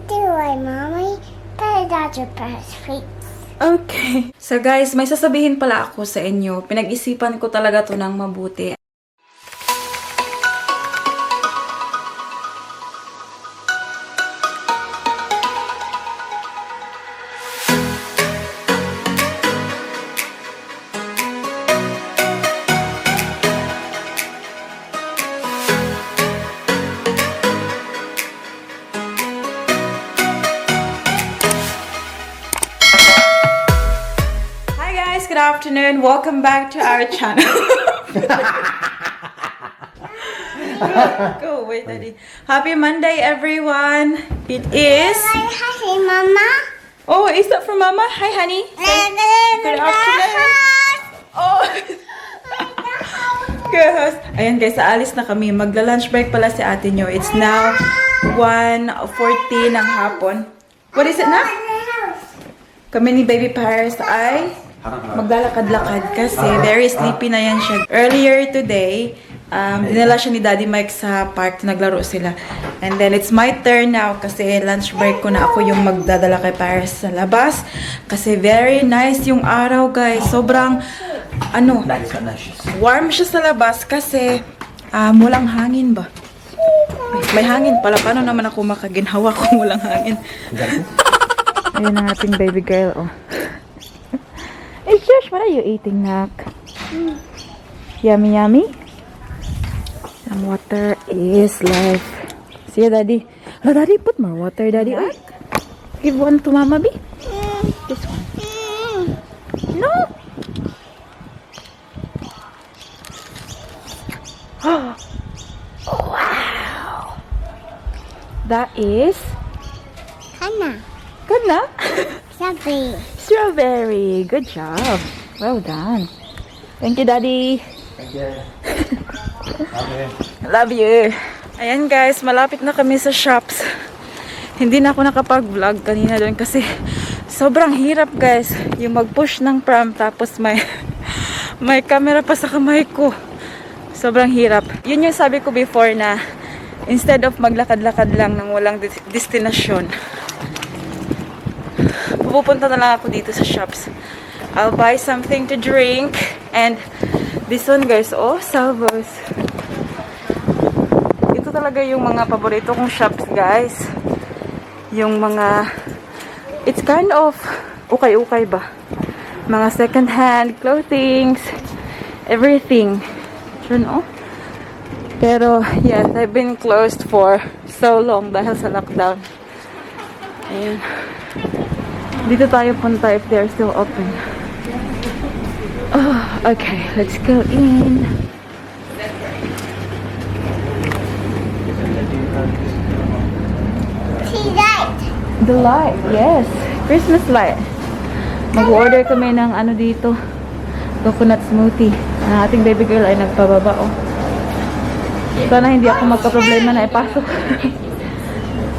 Mommy. That's your best feet. Okay. So guys, may sasabihin pala ako sa inyo. Pinag-isipan ko talaga to ng mabuti. Good afternoon. Welcome back to our channel. Go away, Daddy. Happy Monday, everyone. It is. Hi, Mama. Oh, is that from Mama? Hi, honey. Good afternoon. Oh. Good. Ayan guys, aalis na kami. Magla-lunch break pala si ate nyo. It's now 1:40 ng hapon. What is it na? Kami ni Baby Paris ay maglalakad-lakad kasi very sleepy na yan siya. Earlier today, dinala siya ni Daddy Mike sa park. Naglaro sila. And then, it's my turn now kasi lunch break ko na ako yung magdadala kay Paris sa labas. Kasi very nice yung araw, guys. Sobrang, warm siya sa labas kasi walang hangin ba? May hangin pala. Paano naman ako makaginhawa kung walang hangin? Ayan ang ating baby girl, oh. Hey Josh, what are you eating, Nak? Yummy, yummy? Some water is life. See ya, Daddy. Oh, Daddy, put more water, Daddy. Oh. Give one to Mama, B. This one. No! Oh, wow! That is... Hannah. Good na? Strawberry. Strawberry. Good job. Well done. Thank you, Daddy. Thank you. Love you. Ayan guys, malapit na kami sa shops. Hindi na ako nakapag-vlog kanina doon kasi sobrang hirap guys. Yung mag-push ng pram tapos may camera pa sa kamay ko. Sobrang hirap. Yun yung sabi ko before na instead of maglakad-lakad lang ng walang destinasyon, pupunta na lang ako dito sa shops. I'll buy something to drink. And this one guys, oh, salvos. Ito talaga yung mga paborito kong shops guys. Yung mga, it's kind of ukay-ukay ba? Mga second-hand clothings, everything. Yun, oh. Pero, yes, I've been closed for so long dahil sa lockdown. Ayan. Dito tayo punta if they're still open. Oh, okay, let's go in. See light. The light, yes. Christmas light. Mag-order kami ng ano dito. Coconut smoothie. Ang ating baby girl ay nagpababa, oh. Sana hindi ako magka-problema na ipasok.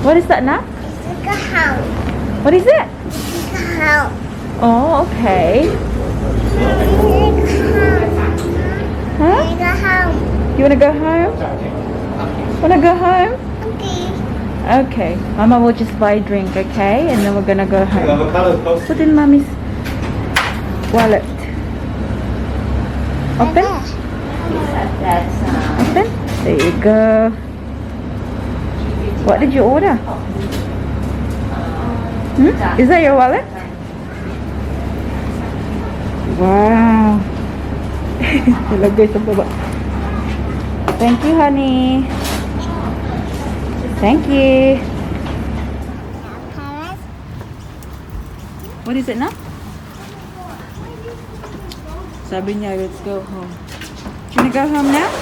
What is that na? Like a house. What is it? Like a house. Oh, okay. Huh? Like a house. You wanna go home? Wanna go home? Okay. Okay. Mama will just buy a drink, okay? And then we're gonna go home. Put in Mommy's wallet. Open? Open? There you go. What did you order? Is that your wallet? Wow. Ilagay sa baba. Thank you, honey. Thank you. What is it now? Sabi niya, let's go home. Can you go home now?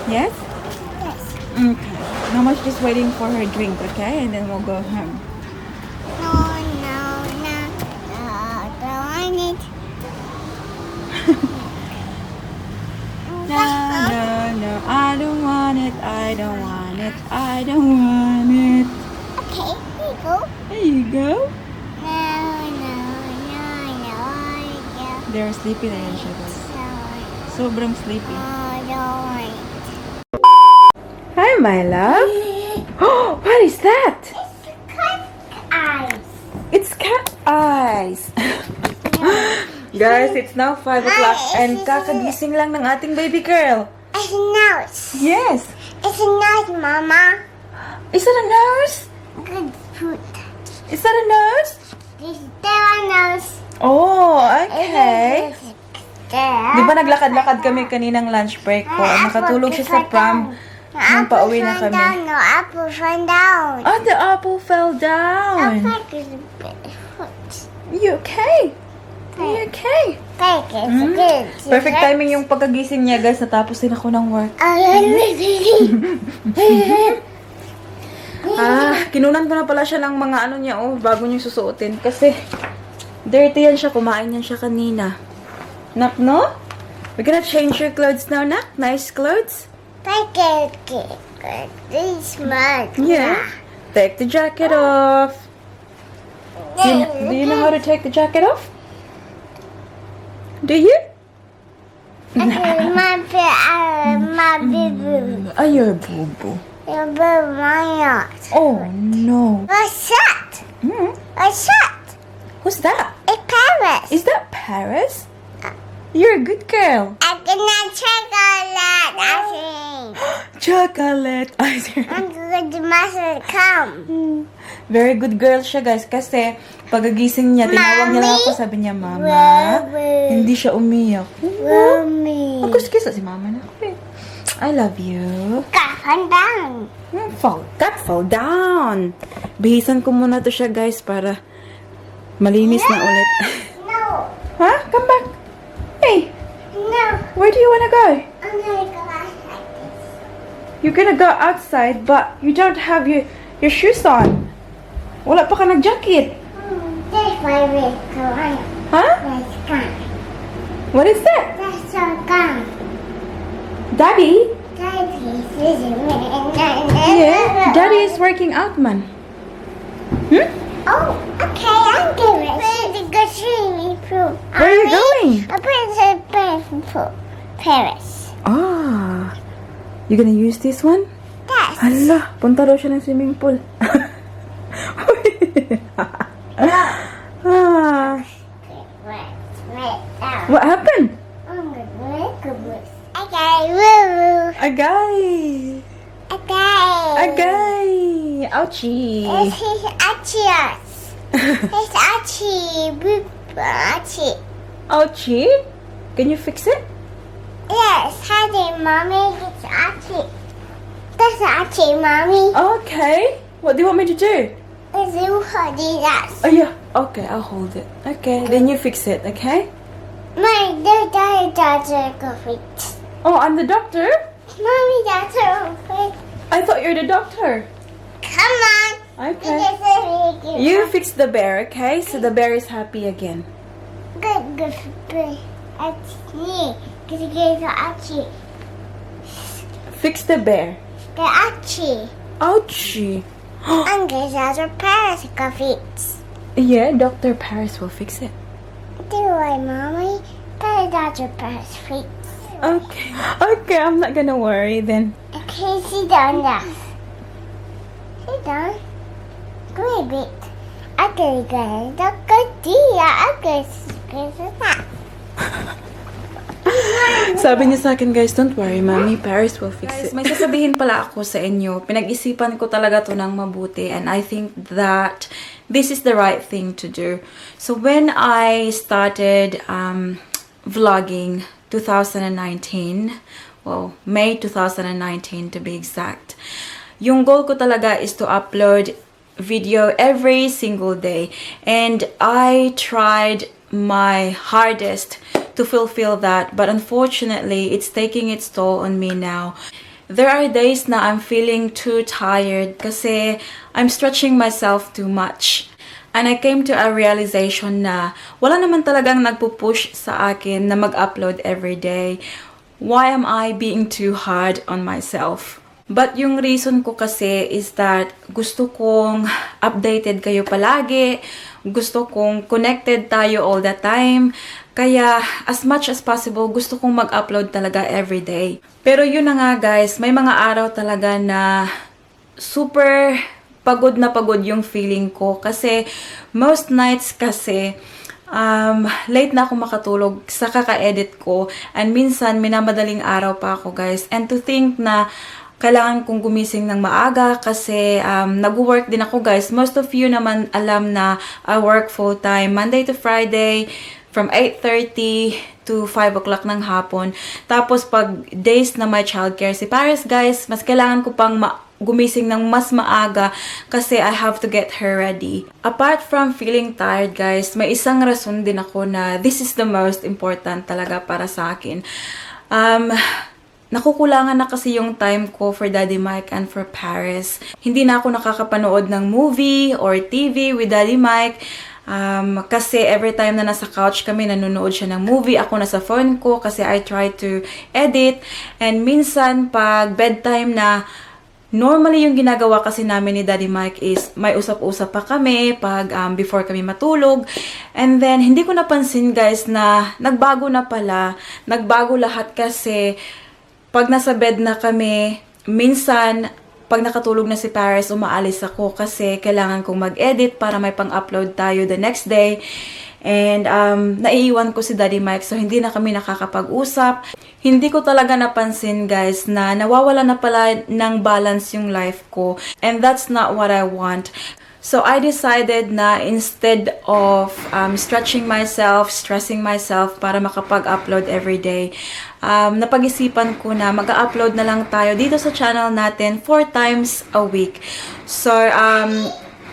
Yes? Yes. Okay. Mama's just waiting for her drink, okay? And then we'll go home. No, don't want it. No, no, I don't want it. I don't want it. I don't want it. Okay, here you go. There you go. No. They're sleepy na yan siya, guys. Sobrang sleepy. Don't. Hi, my love. Oh, what is that? Guys, it's now 5 o'clock and kakagising lang ng ating baby girl. It's a nose. Yes. It's a nose, Mama. Is that a nose? Good food. Is that a nose? This is their nose. Oh, okay. There. Di ba naglakad-lakad kami kaninang lunch break ko? Nakatulog siya sa pram nung pauwi na kami. No, apple fell down. Oh, the apple fell down. Apple is a bit foot. You okay? You okay? Take it. Good. Perfect timing yung pagkagising niya, guys. Natapos din ako ng work. Kinunan ko na pala siya ng mga ano niya, bago niya susuotin. Kasi, dirty yan siya. Kumain yan siya kanina. Nak, no? We're gonna change your clothes now, Nak. Nice clothes. Take it. Good. This much. Yeah. Take the jacket off. Do you know how to take the jacket off? Do you? My baby. Oh, you're a boo-boo. Your baby, my not. Oh, no. What's that? Hmm? What's that? Who's that? It's Paris. Is that Paris? You're a good girl. I cannot chocolate. I think. Chocolate ice cream. I'm going to master come. Very good girl siya, guys. Kasi, pagagising niya, tinawag niya lang ako. Sabi niya, Mama, Mommy. hindi siya umiyak. Mommy. Magkuskisa si Mama na ako. I love you. Calm down. Fall down. Bihisan ko muna to siya, guys, para malinis na ulit. No. Huh? Come back. Hey, No. where do you wanna go? I'm going to go outside this. You're gonna go outside, but you don't have your shoes on. Wala pa ka nag-jacket. This way we go on. Huh? Let's go. What is that? Let's go. Daddy? Daddy, this is me. Yeah. Daddy is working out, man. Hmm? Oh, okay, I'm going to go swimming pool. Where are you going? I'm going to swimming pool. Paris. Ah. You gonna use this one? Yes. Hala, punta daw siya ng swimming pool. Ah. What happened? Okay, woo. Agay. Okay. Agay. Ouchie. It's Achios. It's Achi. Boop. Achi. Ouchie? Can you fix it? Yes, hi there, Mommy. It's Achi. That's Achi, Mommy. Okay. What do you want me to do? It's you holding us. Oh, yeah. Okay, I'll hold it. Okay, then you fix it, okay? My doctor go fix. Oh, I'm the doctor? Mommy, doctor fix. I thought you're the doctor. Come on. Okay. Good, You fix the bear, okay? So the bear is happy again. good. Achi. Good, Achi. Fix the bear. The Achi. Ouchie. And good, Dr. Paris go fix. Yeah, Dr. Paris will fix it. Do I, Mommy? Dr. Paris fix. Okay. Okay, I'm not gonna worry then. Okay, sit down now. Sit down. Go a bit. Okay, good. Good dear. Okay, good. Sabi niya sa akin, guys, don't worry, Mommy. Paris will fix it. May sasabihin pala ako sa inyo. Pinag-isipan ko talaga to ng mabuti, and I think that this is the right thing to do. So when I started vlogging 2019, well, May 2019 to be exact, yung goal ko talaga is to upload video every single day. And I tried my hardest to fulfill that, but unfortunately, it's taking its toll on me now. There are days na I'm feeling too tired kasi I'm stretching myself too much. And I came to a realization na wala naman talagang nagpupush sa akin na mag-upload every day. Why am I being too hard on myself? But yung reason ko kasi is that gusto kong updated kayo palagi. Gusto kong connected tayo all the time. Kaya, as much as possible, gusto kong mag-upload talaga every day. Pero yun na nga guys, may mga araw talaga na super pagod na pagod yung feeling ko. Kasi, most nights kasi, late na ako makatulog sa kaka-edit ko. And minsan, minamadaling araw pa ako, guys. And to think na kailangan kong gumising ng maaga kasi nag-work din ako, guys. Most of you naman alam na I work full-time, Monday to Friday, from 8:30 to 5 o'clock ng hapon. Tapos, pag days na may childcare si Paris, guys, mas kailangan ko pang gumising ng mas maaga kasi I have to get her ready. Apart from feeling tired, guys, may isang rason din ako na this is the most important talaga para sa akin. Nakukulangan na kasi yung time ko for Daddy Mike and for Paris. Hindi na ako nakakapanood ng movie or TV with Daddy Mike. Kasi every time na nasa couch kami, nanonood siya ng movie. Ako nasa phone ko kasi I try to edit. And minsan, pag bedtime na, normally yung ginagawa kasi namin ni Daddy Mike is may usap-usap pa kami pag before kami matulog. And then, hindi ko napansin, guys, na nagbago na pala. Nagbago lahat kasi pag nasa bed na kami, minsan, pag nakatulog na si Paris, umaalis ako kasi kailangan kong mag-edit para may pang-upload tayo the next day. And naiiwan ko si Daddy Mike, so hindi na kami nakakapag-usap. Hindi ko talaga napansin, guys, na nawawala na pala ng balance yung life ko. And that's not what I want. So I decided na instead of stressing myself para makapag-upload every day, napag-isipan ko na mag-upload na lang tayo dito sa channel natin 4 times a week. So,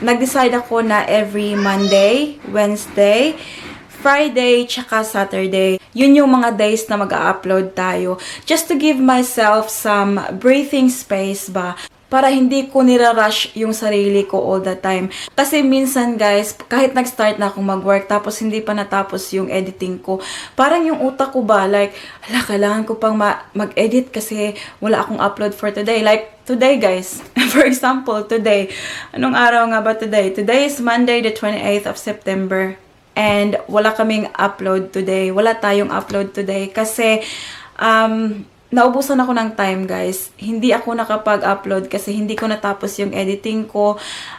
nag-decide ako na every Monday, Wednesday, Friday, tsaka Saturday. Yun yung mga days na mag-upload tayo. Just to give myself some breathing space ba? Para hindi ko nirarush yung sarili ko all the time. Kasi minsan, guys, kahit nag-start na akong mag-work, tapos hindi pa natapos yung editing ko, parang yung utak ko ba, like, hala, kailangan ko pang mag-edit kasi wala akong upload for today. Like, today, guys. For example, today. Anong araw nga ba today? Today is Monday, the 28th of September. And wala kaming upload today. Wala tayong upload today. Kasi, naubusan ako ng time, guys. Hindi ako nakapag-upload kasi hindi ko natapos yung editing ko.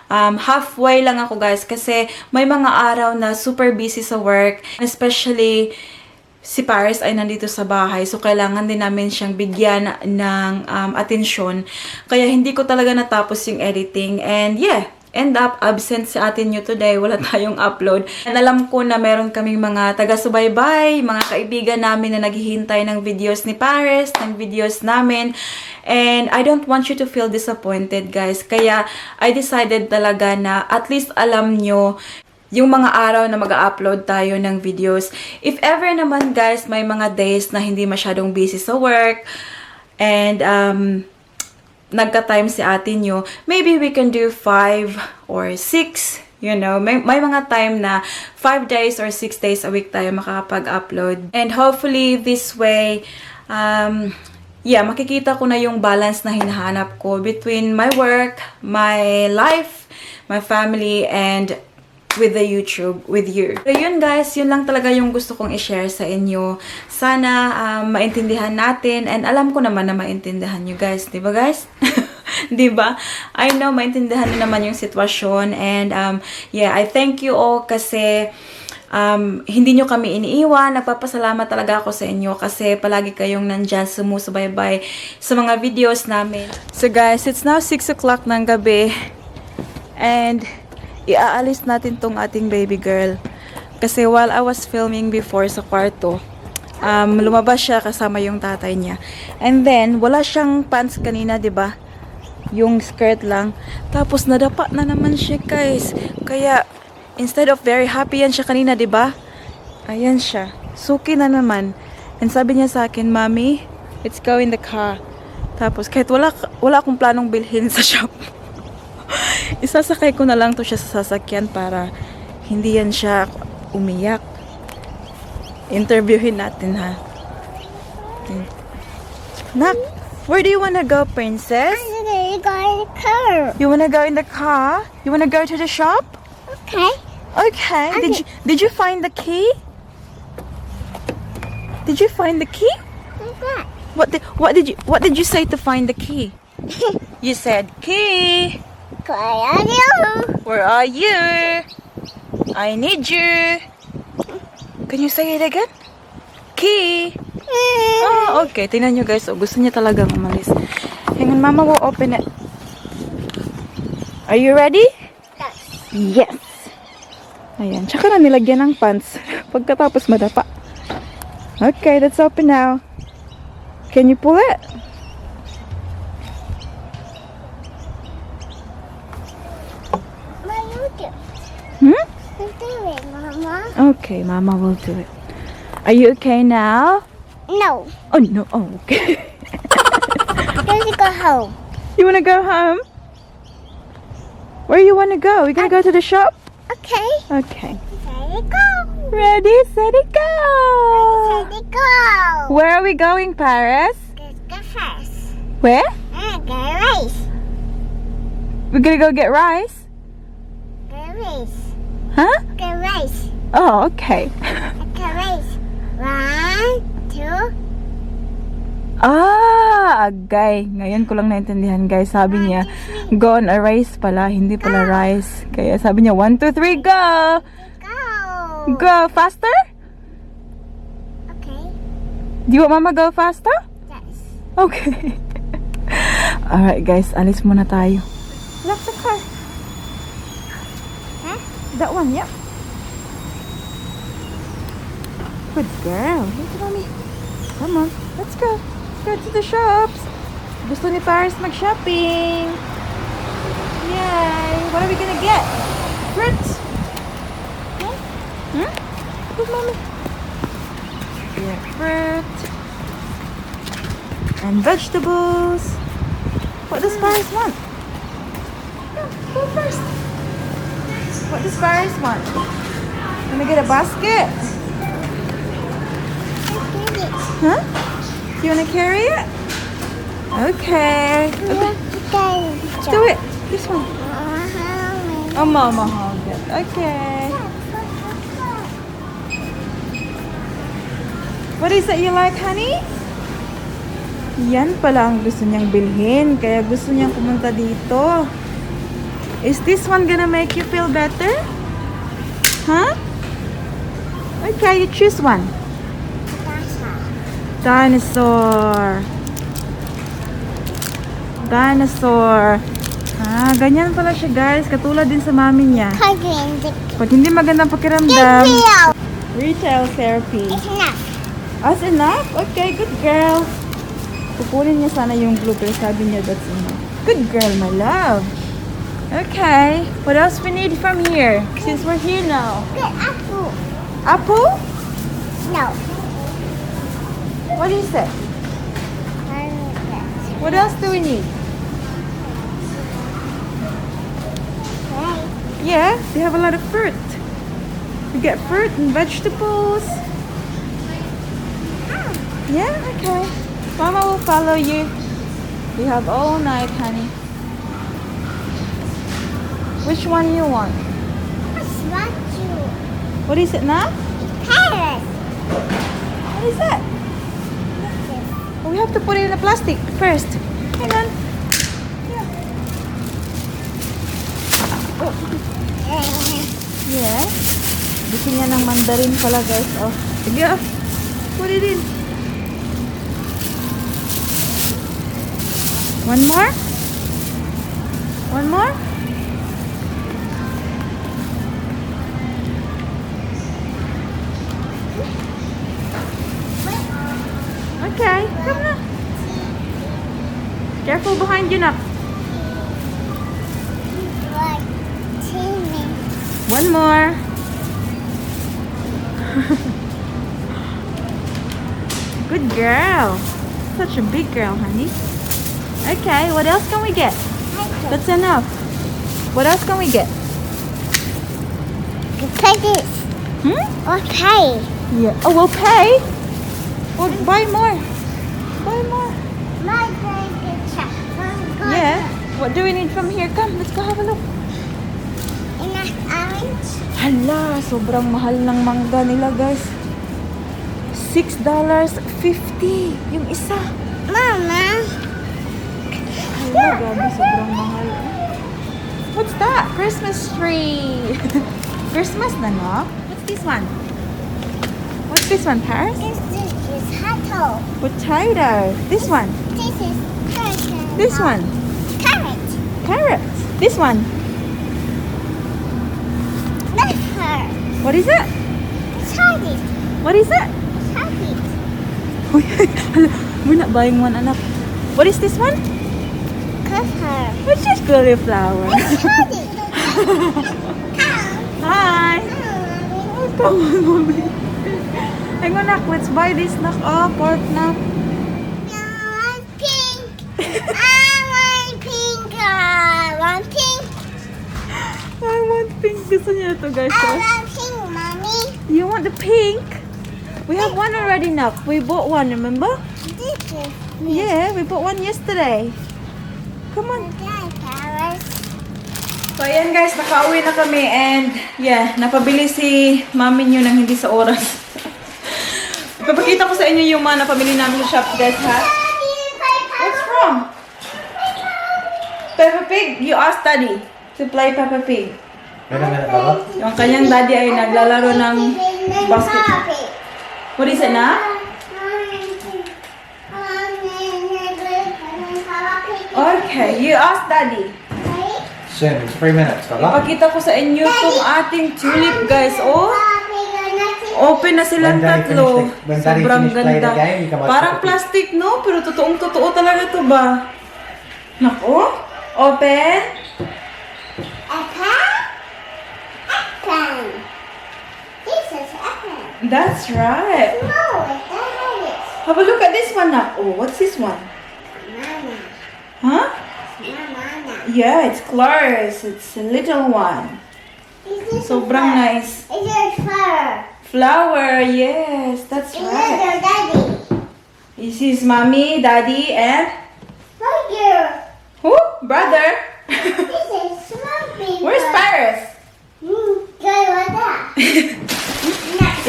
Halfway lang ako, guys, kasi may mga araw na super busy sa work. Especially, si Paris ay nandito sa bahay. So, kailangan din namin siyang bigyan ng atensyon. Kaya, hindi ko talaga natapos yung editing. And, yeah. End up, absent si atin nyo today. Wala tayong upload. And alam ko na meron kaming mga taga-subaybay, mga kaibigan namin na naghihintay ng videos ni Paris, ng videos namin. And I don't want you to feel disappointed, guys. Kaya, I decided talaga na at least alam nyo yung mga araw na mag-upload tayo ng videos. If ever naman, guys, may mga days na hindi masyadong busy sa work, and, nagka-time si atin nyo, maybe we can do 5 or 6, you know, may mga time na 5 days or 6 days a week tayo makakapag-upload. And hopefully, this way, yeah, makikita ko na yung balance na hinahanap ko between my work, my life, my family, and with the YouTube, with you. So, yun, guys, yun lang talaga yung gusto kong i-share sa inyo. Sana maintindihan natin, and alam ko naman na maintindihan nyo, guys. Diba, guys? Diba? I know, maintindihan nyo naman yung sitwasyon, and yeah, I thank you all kasi hindi nyo kami iniiwan. Nagpapasalamat talaga ako sa inyo kasi palagi kayong nandyan sumusubaybay sa mga videos namin. So, guys, it's now 6 o'clock ng gabi, and iaalis natin tong ating baby girl. Kasi while I was filming before sa kwarto, lumabas siya kasama yung tatay niya. And then, wala siyang pants kanina, diba? Yung skirt lang. Tapos, nadapa na naman siya, guys. Kaya, instead of very happy yan siya kanina, diba? Ayan siya. Suki na naman. And sabi niya sa akin, Mommy, let's go in the car. Tapos, kahit wala akong planong bilhin sa shop, isasakay ko na lang to siya sa sasakyan para hindi yan siya umiyak. Interviewin natin, ha? Okay. Nak, where do you wanna go, princess? I'm gonna go in the car. You wanna go in the car? You wanna go to the shop? Okay. Okay. Did you find the key? Did you find the key? Like that. What did you say to find the key? You said key. Where are you? Where are you? I need you. Can you say it again? Key! Oh, okay. Tingnan nyo guys. Oh, gusto niya talagang umalis. Hang on, Mama will open it. Are you ready? Yes! Ayan. Tsaka na nilagyan ng pants. Pagkatapos madapa. Okay, let's open now. Can you pull it? Hmm? Do it, Mama. Okay, Mama will do it. Are you okay now? No. Oh, no. Oh, okay. Let's go home. You want to go home? Where you want to go? We gonna go to the shop? Okay. Okay. Ready, go. Ready, steady, go! Ready, go. Where are we going, Paris? Let's go first. Where? Go race. We're gonna go get rice? Go race. Huh? Go race. Oh, okay. Go race. 1, 2. Agay. Ngayon ko lang naintindihan, guys. Sabi niya, go on a race pala. Hindi pala rice. Kaya sabi niya, 1, 2, 3, go! Go. Go faster? Okay. Do you want Mama go faster? Yes. Okay. Alright, guys. Alis muna tayo. Lock the car. Huh? That one, yep. Good girl. Look at Mommy. Come on. Let's go. Let's go to the shops. Gusto ni Paris mag-shopping. Yay. What are we gonna get? Fruits? Huh? Hmm? Good, Mommy. Yeah, fruit. And vegetables. What does Paris want? Go first. What does Paris want? Wanna get a basket? Huh? Do you want to carry it? Okay. Let's do it. This one. Oh, Mama hold it. Okay. What is it you like, honey? Yan pala ang gusto niyang bilhin. Kaya gusto niyang pumunta dito. Is this one gonna make you feel better? Huh? Okay, you choose one. Dinosaur. Dinosaur. Ah, ganyan pala siya, guys. Katulad din sa mami niya. Pag hindi magandang pakiramdam, retail therapy. It's enough. That's enough? Okay, good girl. Kukunin niya sana yung blue, pero sabi niya that's enough. Good girl, my love. Okay, what else we need from here? Since we're here now. Good apple. Apple? No. What is it? What else do we need? Right. Yeah, they have a lot of fruit. We get fruit and vegetables. Yeah, okay. Mama will follow you. We have all night, honey. Which one you want? What's that you? What is it now? Carrot. What is that? We have to put it in the plastic first. Hang on. Yeah. Oh. Yeah. Gusto niya ng mandarin pala, guys. Oh. Sige, oh. Put it in. One more? One more? Okay, come na. Careful behind you, nak. One more. Good girl. Such a big girl, honey. Okay, what else can we get? That's enough. What else can we get? Pay this. Hmm? Or pay. Yeah. Oh, we'll pay. We'll buy more. Buy more. My favorite shop. Yeah. What do we need from here? Come, let's go have a look. Enough orange. Hala, sobrang mahal ng mangga nila, guys. $6.50 yung isa. Mama. Hala, gabi, sobrang mahal. What's that? Christmas tree. Christmas na, no? What's this one? What's this one, Paris? This is potato. Potato. This one. This is carrot. This one. Carrot. Carrot. This one. That's her. What is it? Charlie. What is it? Charlie. We're not buying one, anak. What is this one? Cover. It's just cauliflower. Charlie. Hi. Come on, mommy. Hang on, nak. Let's buy this, nak. Oh, pork, nak. I want pink. I want pink. I want pink. I want pink. Gusto niya to, guys. I So, want pink, mommy. you want the pink? We have one already, nak. We bought one, remember? This is Yeah, we bought one yesterday. Come on. Paris. So, ayan guys, nakauwi na kami and yeah, napabili si mami nyo ng hindi sa oras. Ipapakita ko sa inyo yung mga napamili namin sa shop, guys, ha? What's wrong? Peppa Pig? You asked Daddy to play Peppa Pig. Wait a minute, Baba. Yung kanyang daddy ay naglalaro ng basketball. What is it na? Okay, you asked Daddy. Soon, it's 3 minutes, Baba. Ipakita ko sa inyo itong ating tulip, guys. Oh, open na silang tatlo. When Daddy Sobrang finish playing ganda. the game, you come out Parang to the plastic, no? Pero totoong-totoo talaga to ba? Nako. Open. That's right. Have a look at this one now. Oh, what's this one? Huh? Yeah, it's Claris. It's a little one. Sobrang nice. Is it fur? Flower, yes, that's Is right. it daddy? This is mommy, daddy, and Fire. who? Brother. This is smoking. Where's Paris? Guy, what's that?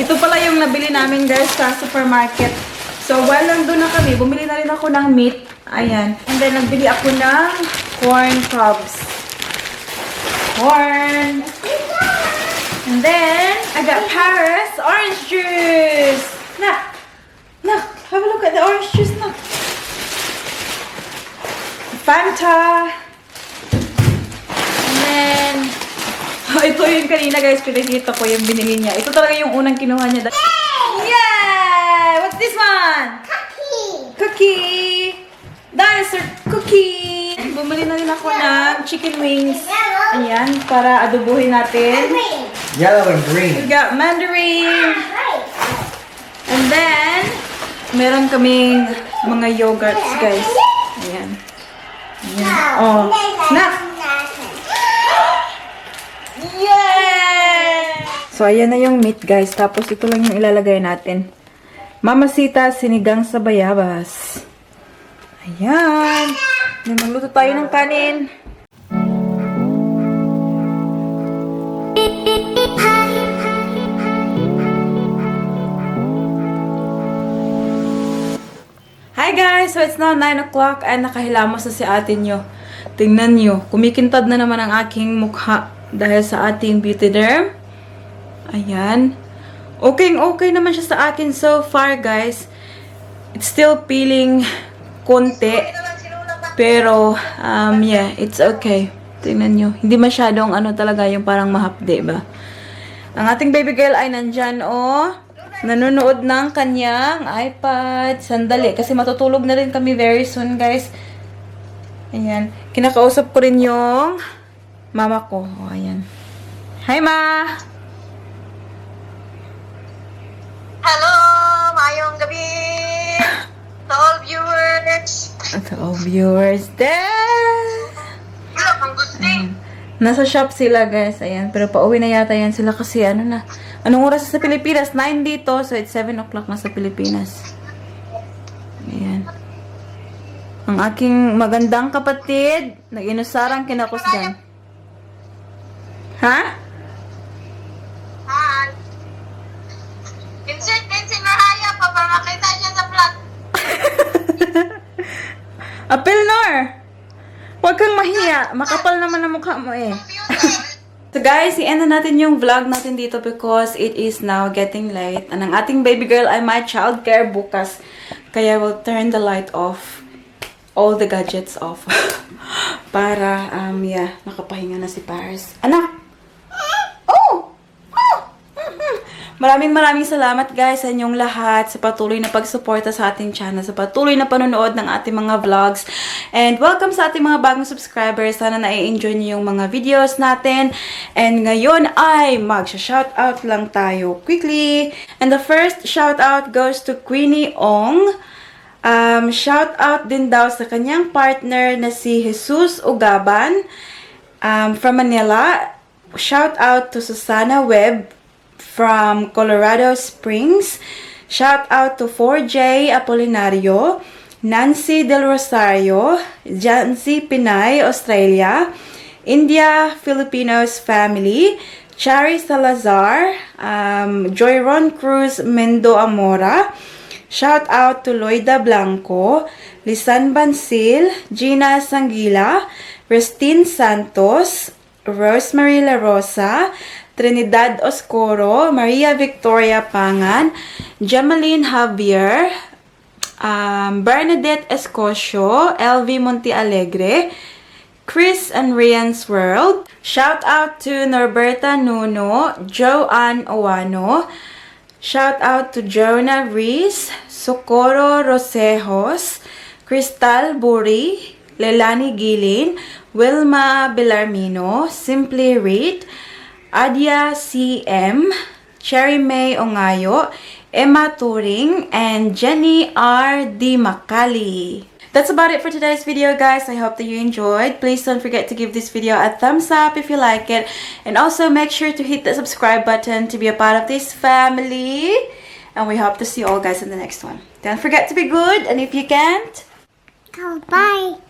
Ito pala yung nabili namin, guys, sa supermarket. So, while nandun na kami, bumili na rin ako ng meat. Ayan. And then, nagbili ako ng corn cobs. Corn. And then, I got Paris orange juice. Look. Look. Have a look at the orange juice. Look. Fanta. And then, ito yung kanina, guys. Pinakita ko yung binili niya. Ito talaga yung unang kinuha niya. Yay! What's this one? Cookie. Cookie! Dinosaur cookie! Bumili na rin ako ng chicken wings. Ayan, para adobuhin natin. Green. Yellow and We green. got mandarin. Right. And then, meron kaming mga yogurts, guys. Ayan. Ayan. Oh. Snack! Yay! So, ayan na yung meat, guys. Tapos, ito lang yung ilalagay natin. Mamasita, sinigang sa bayabas. Ayan. Then, magluto tayo ng kanin. Hi guys! So, it's now 9 o'clock and nakahilamos na si ate nyo. Tingnan nyo. Kumikintad na naman ang aking mukha dahil sa ating beauty derm. Ayan. Okay naman siya sa akin so far, guys. It's still peeling konti. Pero, yeah, it's okay. Tingnan nyo. Hindi masyadong talaga yung parang mahapde ba? Ang ating baby girl ay nandyan, oh. Nanonood ng kanyang iPad. Sandali, kasi matutulog na rin kami very soon, guys. Ayan. Kinakausap ko rin yung mama ko. Oh, ayan. Hi, Ma! Hello! Mayong gabi! To all viewers! To all viewers there! Hello, ang gusto. Nasa shop sila, guys. Ayan. Pero pauwi na yata yan sila kasi na. Anong oras sa Pilipinas? 9 dito. So, it's 7 o'clock na sa Pilipinas. Ayan. Ang aking magandang kapatid, nag-inusarang kinakos dyan. Ha? Hi! Vincent Rahaya pa para makita niya sa vlog. Apil, Nor! Huwag kang mahiya. Makapal naman ang mukha mo eh. Computer. So guys, i-end na natin yung vlog natin dito because it is now getting late. And ang ating baby girl ay may childcare bukas. Kaya we'll turn the light off. All the gadgets off. Para, yeah, nakapahinga na si Paris. Anak! Oh! Maraming salamat guys sa inyong lahat sa patuloy na pagsuporta sa ating channel, sa patuloy na panonood ng ating mga vlogs. And welcome sa ating mga bagong subscribers. Sana na-enjoy niyo yung mga videos natin. And ngayon ay mag-shoutout lang tayo quickly. And the first shoutout goes to Queenie Ong. Shoutout din daw sa kanyang partner na si Jesus Ugaban from Manila. Shoutout to Susana Webb from Colorado Springs. Shout out to 4J Apolinario, Nancy Del Rosario, Jancy Pinay, Australia, India Filipinos family, Chari Salazar, Joyron Cruz Mendo Amora. Shout out to Loida Blanco, Lisan Bansil, Gina Sanguila, Restine Santos, Rosemary La Rosa, Trinidad Oscoro, Maria Victoria Pangan, Gemaline Javier, Bernadette Escocio, LV Monte Alegre, Chris and Rian's World. Shout out to Norberta Nuno, Joanne Owano. Shout out to Jonah Reese, Socorro Rosejos, Crystal Buri, Lelani Gilin, Wilma Belarmino, Simply Read, Adia CM, Cherry May Ongayo, Emma Turing, and Jenny R. D. Makali. That's about it for today's video, guys. I hope that you enjoyed. Please don't forget to give this video a thumbs up if you like it. And also make sure to hit the subscribe button to be a part of this family. And we hope to see you all guys in the next one. Don't forget to be good, and if you can't, Go bye.